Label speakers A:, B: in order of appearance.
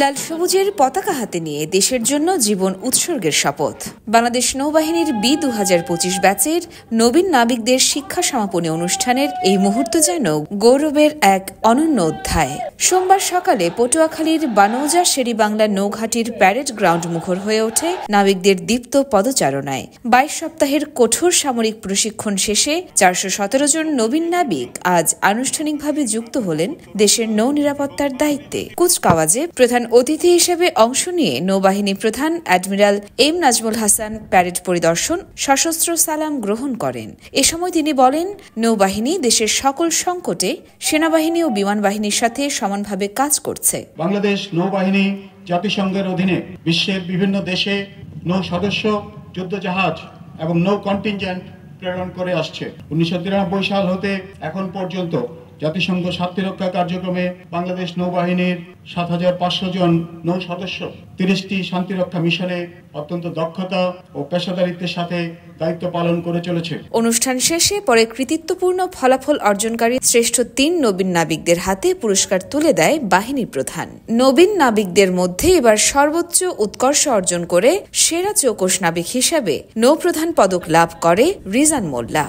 A: লাল সবুজের পতাকা হাতে নিয়ে দেশের জন্য জীবন উৎসর্গের শপথ। বাংলাদেশ নৌবাহিনীর B-2025 ব্যাচের নবীন নাবিকদের শিক্ষা সমাপনী অনুষ্ঠানের এই মুহূর্ত যেন গৌরবের এক অনন্য অধ্যায়। সোমবার সকালে পটুয়াখালীর বানৌজা শেরেবাংলা নৌঘাটির প্যারেড গ্রাউন্ড মুখর হয়ে ওঠে নাবিকদের দীপ্ত পদচারণায়। 22 সপ্তাহের কঠোর সামরিক প্রশিক্ষণ শেষে 417 জন নবীন নাবিক আজ আনুষ্ঠানিকভাবে যুক্ত হলেন দেশের নৌ নিরাপত্তার দায়িত্বে। কুচকাওয়াজে প্রধান অতিথি হিসেবে অংশ নিয়ে নৌবাহিনী প্রধান admiral M Nazmul Hasan parade পরিদর্শন সশস্ত্র সালাম গ্রহণ করেন। এ সময় তিনি বলেন, নৌবাহিনী দেশের সকল সংকটে সেনাবাহিনী ও বিমান বাহিনীর সাথে সমানভাবে কাজ করছে।
B: বাংলাদেশ নৌবাহিনী জাতিসংঘের অধীনে বিশ্বের বিভিন্ন দেশে নৌ সদস্য, যুদ্ধজাহাজ এবং নৌ কন্টিনজেন্ট প্রেরণ করে আসছে। 1993 সাল হতে এখন পর্যন্ত জাতিসংঘ শান্তিরক্ষা কার্যক্রমে বাংলাদেশ নৌবাহিনীর ৭৫০০ জন নৌ সদস্য ৩০টি শান্তিরক্ষা মিশনে অত্যন্ত দক্ষতা ও পেশাদারিত্বের সাথে দায়িত্ব পালন করে চলেছে।
A: অনুষ্ঠান শেষে পরে কৃতিত্বপূর্ণ ফলাফল অর্জনকারী শ্রেষ্ঠ ৩ নবীন নাবিকদের হাতে পুরস্কার তুলে দেয় বাহিনী প্রধান। নবীন নাবিকদের মধ্যে এবার সর্বোচ্চ উৎকর্ষ অর্জন করে সেরা চৌকস নাবিক হিসাবে নৌপ্রধান পদক লাভ করে রিজান মোল্লা।